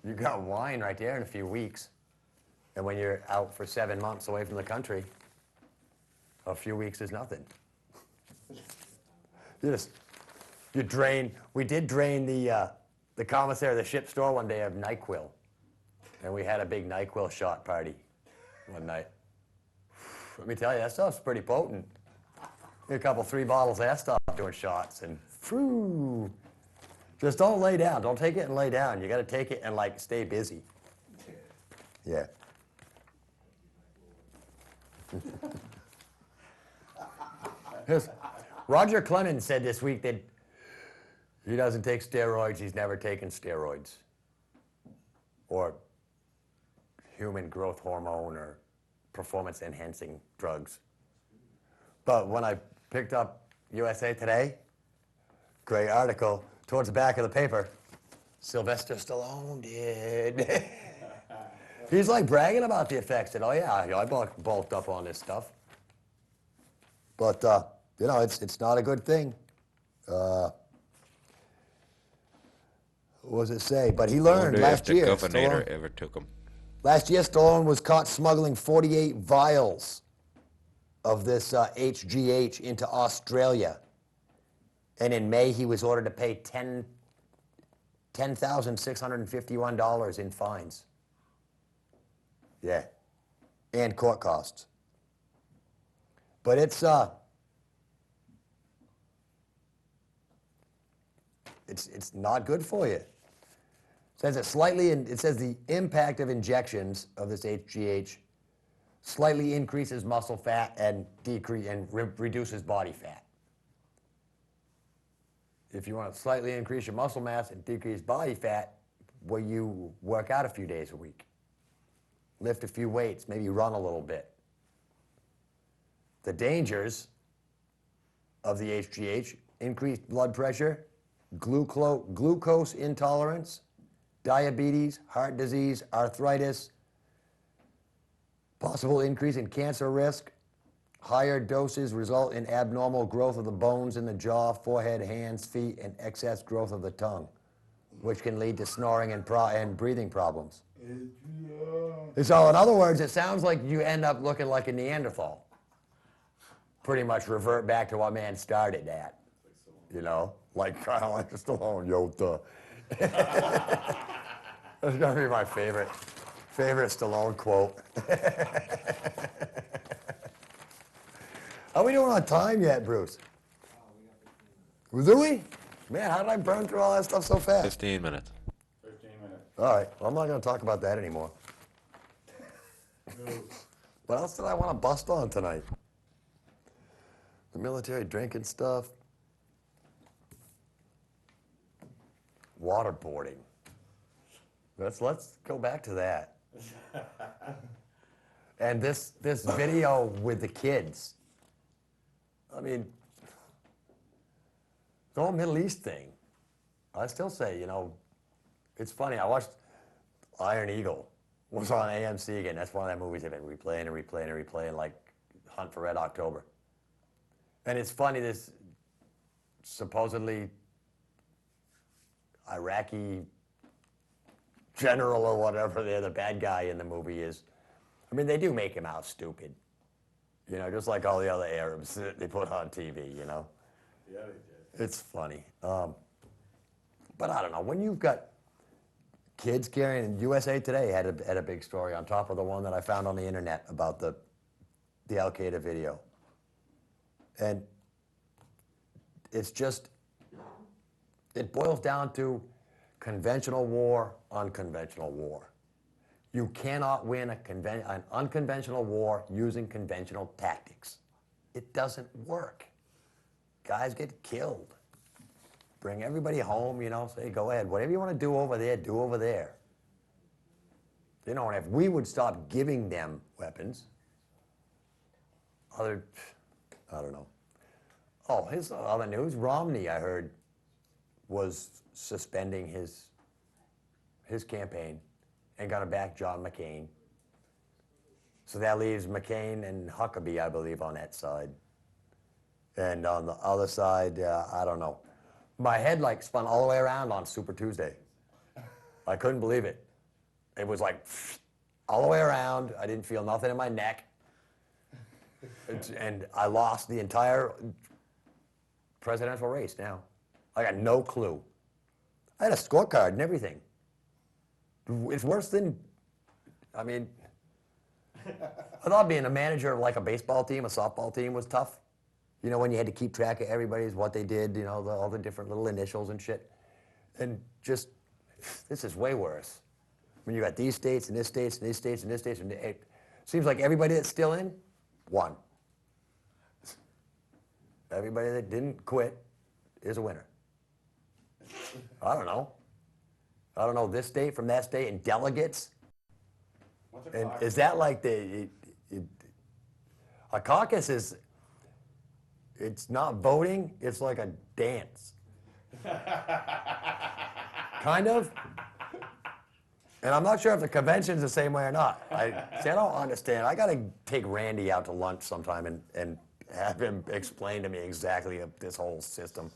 you got wine right there in a few weeks. And when you're out for 7 months away from the country, a few weeks is nothing. You drain, we did drain the commissary of the ship store one day of NyQuil. And we had a big NyQuil shot party one night. Let me tell you, that stuff's pretty potent. A couple, 3 bottles of that stuff doing shots, and phew. Just don't lay down. Don't take it and lay down. You got to take it and like stay busy. Yeah. Roger Clemens said this week that he doesn't take steroids. He's never taken steroids or human growth hormone or performance-enhancing drugs. But when I picked up USA Today, great article, towards the back of the paper, Sylvester Stallone did. He's like bragging about the effects that, oh yeah, I bulked up on this stuff. But, you know, it's not a good thing. What does it say? But he learned last year. If the governor ever took him. Last year, Stallone was caught smuggling 48 vials of this HGH into Australia. And in May, he was ordered to pay $10,651 in fines. Yeah. And court costs. But it's not good for you. It says it says the impact of injections of this HGH slightly increases muscle fat and reduces body fat. If you want to slightly increase your muscle mass and decrease body fat, well, you work out a few days a week. Lift a few weights, maybe run a little bit. The dangers of the HGH: increased blood pressure, glucose intolerance, diabetes, heart disease, arthritis, possible increase in cancer risk. Higher doses result in abnormal growth of the bones in the jaw, forehead, hands, feet, and excess growth of the tongue, which can lead to snoring and breathing problems. So in other words, it sounds like you end up looking like a Neanderthal. Pretty much revert back to what man started at. You know, like kind of like Stallone, Yota. That's gonna be my favorite Stallone quote. Are we doing on time yet, Bruce? Do we? Man, how did I burn through all that stuff so fast? 15 minutes. 15 minutes. All right, well, I'm not going to talk about that anymore. What else did I want to bust on tonight? The military drinking stuff. Waterboarding. Let's go back to that. And this video with the kids. I mean, the whole Middle East thing, I still say, you know, it's funny. I watched Iron Eagle. Was on AMC again. That's one of the movies they've been replaying, like Hunt for Red October. And it's funny, this supposedly Iraqi general or whatever, they're the bad guy in the movie is. I mean, they do make him out stupid. You know, just like all the other Arabs that they put on TV, you know. Yeah, they did. It's funny. But I don't know, when you've got kids carrying, USA Today had a big story on top of the one that I found on the internet about the Al Qaeda video. And it's just, it boils down to conventional war, unconventional war. You cannot win an unconventional war using conventional tactics. It doesn't work. Guys get killed. Bring everybody home, you know, say, go ahead. Whatever you want to do over there, do over there. You know, and if we would stop giving them weapons, I don't know. Oh, here's other news. Romney, I heard, was suspending his campaign and gonna back John McCain. So that leaves McCain and Huckabee, I believe, on that side. And on the other side, I don't know. My head like spun all the way around on Super Tuesday. I couldn't believe it. It was like all the way around. I didn't feel nothing in my neck. And I lost the entire presidential race now. I got no clue. I had a scorecard and everything. It's worse than, I mean, I thought being a manager of like a baseball team, a softball team was tough. You know, when you had to keep track of everybody's, what they did, you know, all the different little initials and shit. And just, this is way worse. When you got these states and this states and these states and this states, and it seems like everybody that's still in, won. Everybody that didn't quit is a winner. I don't know. I don't know this state from that state and delegates. What's a And caucus? is that like a caucus is, it's not voting, it's like a dance. Kind of. And I'm not sure if the convention's the same way or not. I don't understand. I gotta take Randy out to lunch sometime and have him explain to me exactly this whole system.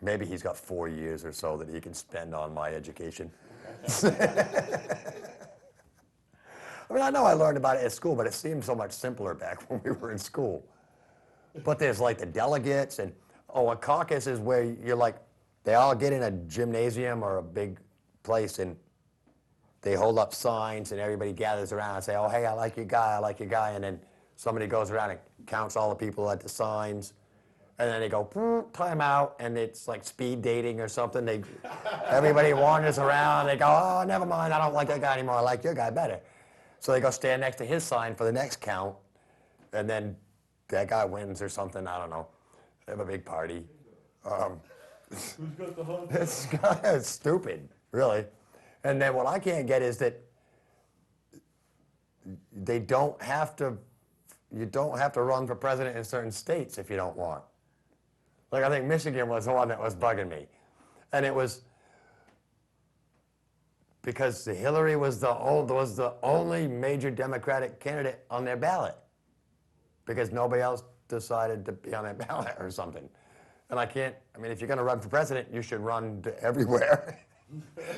Maybe he's got 4 years or so that he can spend on my education. I mean, I know I learned about it at school, but it seemed so much simpler back when we were in school. But there's like the delegates and, a caucus is where you're like, they all get in a gymnasium or a big place and they hold up signs and everybody gathers around and say, oh, hey, I like your guy, I like your guy. And then somebody goes around and counts all the people at the signs. And then they go, time out, and it's like speed dating or something. Everybody wanders around, they go, oh, never mind, I don't like that guy anymore, I like your guy better. So they go stand next to his sign for the next count, and then that guy wins or something, I don't know. They have a big party. Who's got the hunt? It's stupid, really. And then what I can't get is that you don't have to run for president in certain states if you don't want. Like I think Michigan was the one that was bugging me. And it was because Hillary was the only major Democratic candidate on their ballot. Because nobody else decided to be on that ballot or something. And I mean, if you're gonna run for president, you should run to everywhere.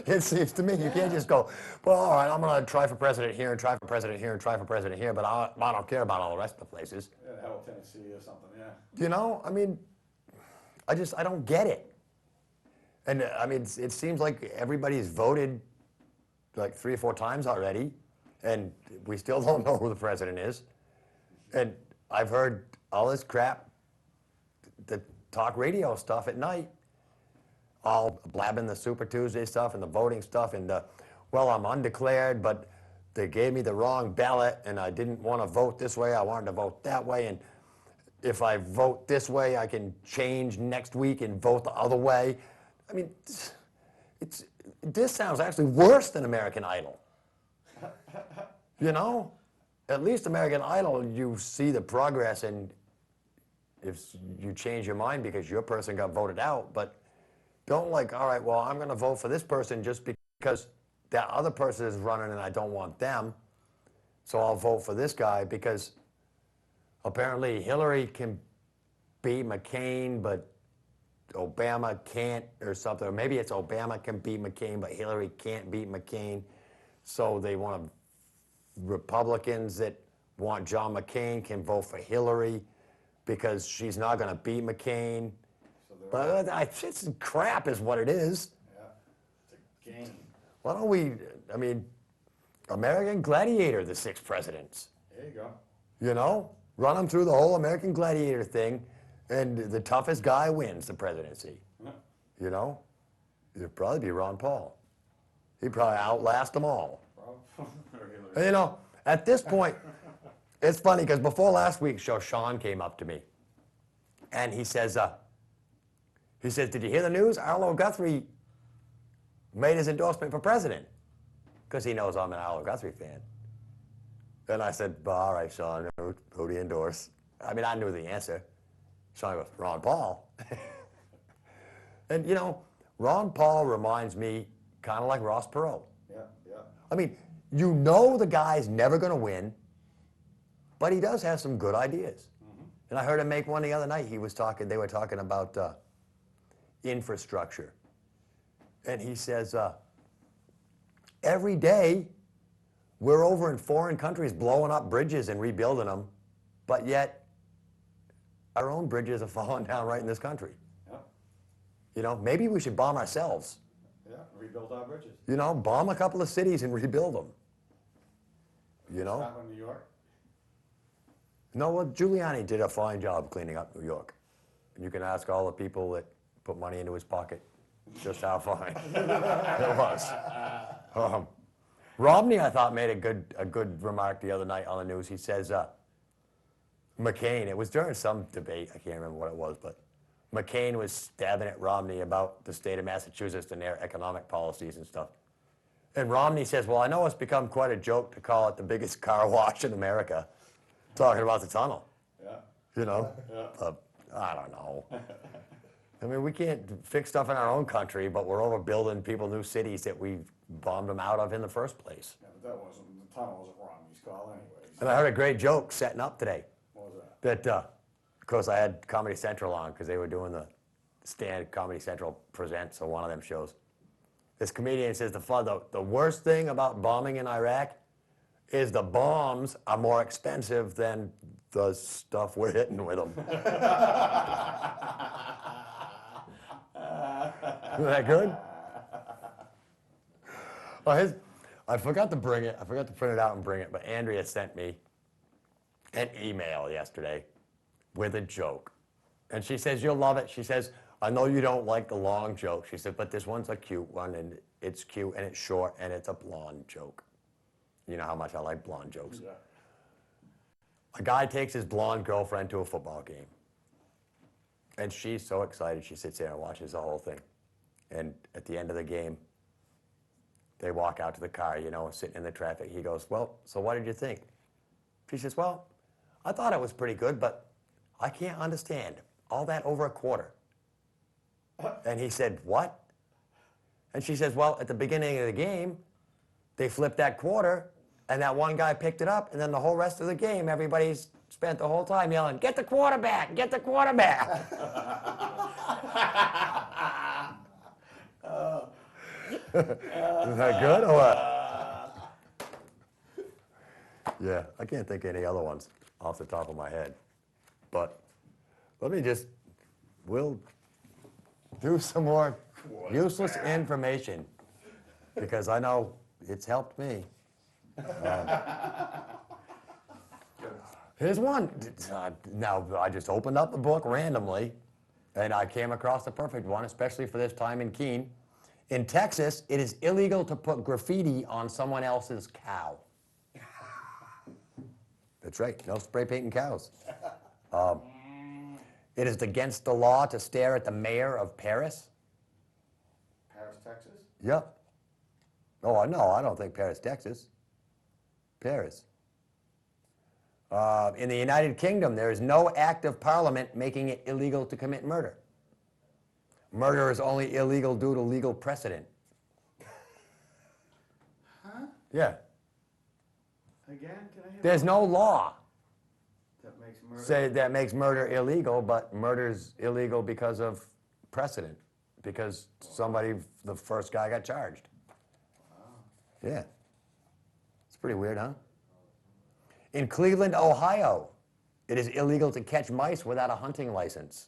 It seems to me, you can't just go, well, all right, I'm gonna try for president here and try for president here and try for president here, but I don't care about all the rest of the places. Yeah, hell, Tennessee or something, yeah. You know, I mean, I don't get it. And I mean, it seems like everybody's voted like 3 or 4 times already, and we still don't know who the president is. And I've heard all this crap, the talk radio stuff at night, all blabbing the Super Tuesday stuff and the voting stuff and well, I'm undeclared, but they gave me the wrong ballot and I didn't want to vote this way, I wanted to vote that way, and if I vote this way, I can change next week and vote the other way. I mean, this sounds actually worse than American Idol. You know? At least American Idol, you see the progress and if you change your mind because your person got voted out, but don't like, all right, well, I'm going to vote for this person just because that other person is running and I don't want them, so I'll vote for this guy because apparently Hillary can beat McCain, but Obama can't or something. Or maybe it's Obama can beat McCain, but Hillary can't beat McCain. So they want Republicans that want John McCain can vote for Hillary because she's not going to beat McCain. So But it's crap is what it is. yeah, it's a game. Why don't we, I mean, American Gladiator, the 6 presidents, There you go. you know? Run them through the whole American Gladiator thing, and the toughest guy wins the presidency, Yeah. you know? It'd probably be Ron Paul. He'd probably outlast them all. Or Hillary. And, you know, at this point, it's funny because before last week's show, Sean came up to me, and he says, "Did you hear the news? Arlo Guthrie made his endorsement for president," because he knows I'm an Arlo Guthrie fan. And I said, "Well, all right, Sean, who do you endorse?" I mean, I knew the answer. Sean goes, "Ron Paul." And, you know, Ron Paul reminds me kind of like Ross Perot. Yeah, yeah. I mean, you know the guy's never going to win, but he does have some good ideas. And I heard him make one the other night. They were talking about infrastructure. And he says, every day we're over in foreign countries blowing up bridges and rebuilding them, but yet our own bridges are falling down right in this country. Yeah, You know, maybe we should bomb ourselves. yeah. Rebuild our bridges. You know, bomb a couple of cities and rebuild them. You know? Stop in New York. No, well, Giuliani did a fine job cleaning up New York. And you can ask all the people that put money into his pocket just how fine it was. Romney, I thought, made a good remark the other night on the news. He says, McCain, it was during some debate, I can't remember what it was, but McCain was stabbing at Romney about the state of Massachusetts and their economic policies and stuff. And Romney says, well, I know it's become quite a joke to call it the biggest car wash in America, talking about the tunnel, Yeah. you know? Yeah. I don't know. I mean, we can't fix stuff in our own country, but we're overbuilding people new cities that we bombed them out of in the first place. Yeah, but the tunnel wasn't Romney's call anyways. And I heard a great joke setting up today. What was that? That, of course, I had Comedy Central on because they were doing the stand Comedy Central Presents, so one of them shows. This comedian says the worst thing about bombing in Iraq is the bombs are more expensive than the stuff we're hitting with them. Isn't that good? Well, I forgot to bring it. I forgot to print it out and bring it, but Andrea sent me an email yesterday with a joke. And she says, you'll love it. She says, I know you don't like the long joke. She said, but this one's a cute one, and it's cute, and it's short, and it's a blonde joke. You know how much I like blonde jokes. Yeah. A guy takes his blonde girlfriend to a football game. And she's so excited, she sits there and watches the whole thing. And at the end of the game, they walk out to the car, you know, sitting in the traffic. He goes, well, so what did you think? She says, well, I thought it was pretty good, but I can't understand all that over a quarter. And he said, what? And she says, well, at the beginning of the game, they flipped that quarter, and that one guy picked it up, and then the whole rest of the game, everybody's spent the whole time yelling, get the quarterback, get the quarterback. Is that good or what? Yeah, I can't think of any other ones off the top of my head. But we'll do some more useless information because I know it's helped me. Here's one. Now, I just opened up the book randomly, and I came across the perfect one, especially for this time in Keene. In Texas, it is illegal to put graffiti on someone else's cow. That's right, no spray painting cows. It is against the law to stare at the mayor of Paris. Paris, Texas? Yep. Oh, no, I don't think Paris, Texas. Paris. In the United Kingdom, there is no act of parliament making it illegal to commit murder. Murder is only illegal due to legal precedent. Huh? Yeah. Again, can I hear There's no law that makes murder? that makes murder illegal, but murder's illegal because of precedent. Because the first guy got charged. Yeah. It's pretty weird, huh? In Cleveland, Ohio, it is illegal to catch mice without a hunting license.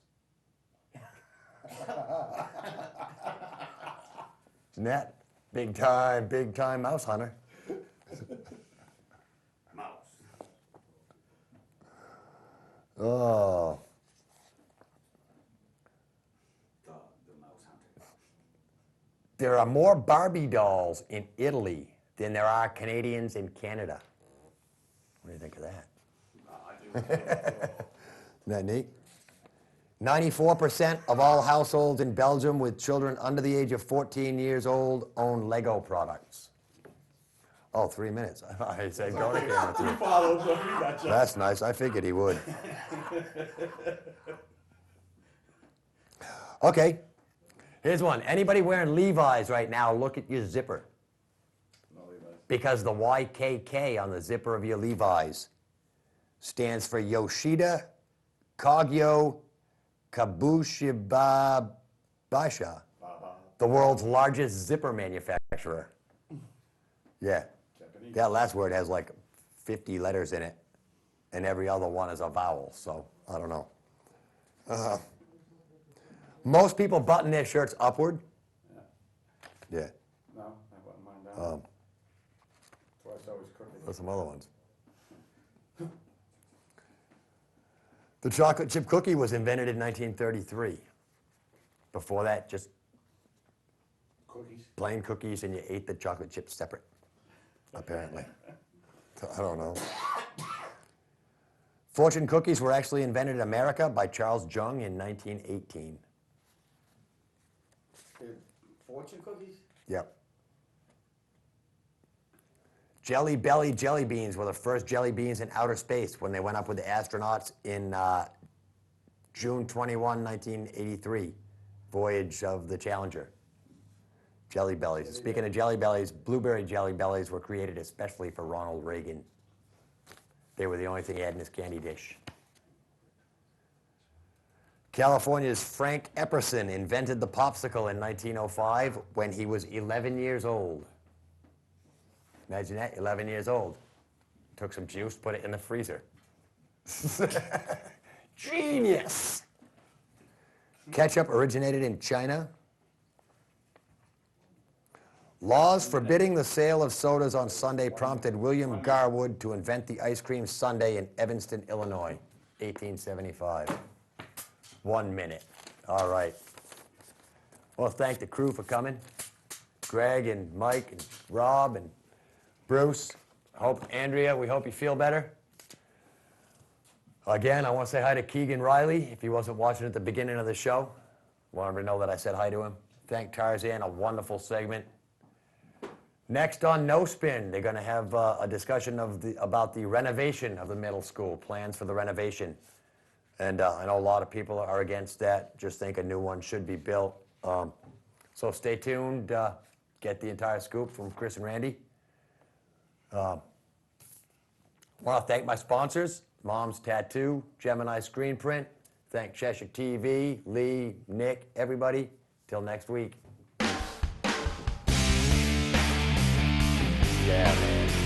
Isn't that Big time mouse hunter. Mouse. Oh. The mouse hunter. There are more Barbie dolls in Italy than there are Canadians in Canada. What do you think of that? I do. Isn't that neat? 94% of all households in Belgium with children under the age of 14 years old own Lego products. Oh, 3 minutes. I said go to camera He too. followed, so he got you. That's nice. I figured he would. Okay. Here's one. Anybody wearing Levi's right now, look at your zipper. No, Levi's. Because the YKK on the zipper of your Levi's stands for Yoshida Kagyo Kabushibabasha, Baba. the world's largest zipper manufacturer. Yeah. Japanese. That last word has like 50 letters in it, and every other one is a vowel, so I don't know. Most people button their shirts upward. Yeah. Yeah. No, I button mine down. That's why it's always crooked. There's some other ones. The chocolate chip cookie was invented in 1933. Before that, just Cookies. plain cookies, and you ate the chocolate chips separate, apparently. I don't know. Fortune cookies were actually invented in America by Charles Jung in 1918. Fortune cookies? Yep. Jelly Belly jelly beans were the first jelly beans in outer space when they went up with the astronauts in June 21, 1983, voyage of the Challenger. Jelly Bellies. Speaking of Jelly Bellies, blueberry Jelly Bellies were created especially for Ronald Reagan. They were the only thing he had in his candy dish. California's Frank Epperson invented the popsicle in 1905 when he was 11 years old. Imagine that, 11 years old. Took some juice, put it in the freezer. Genius! Ketchup originated in China. Laws forbidding the sale of sodas on Sunday prompted William Garwood to invent the ice cream sundae in Evanston, Illinois, 1875. 1 minute. All right. Well, thank the crew for coming. Greg and Mike and Rob and Bruce. Andrea, we hope you feel better. Again, I want to say hi to Keegan Riley, if he wasn't watching at the beginning of the show. Want him to know that I said hi to him. Thank Tarzan, a wonderful segment. Next on No Spin, they're going to have a discussion about the renovation of the middle school, plans for the renovation. And I know a lot of people are against that, just think a new one should be built. So stay tuned, get the entire scoop from Chris and Randy. I want to thank my sponsors, Mom's Tattoo, Gemini Screen Print. Thank Cheshire TV, Lee, Nick, everybody. Till next week. Yeah, man.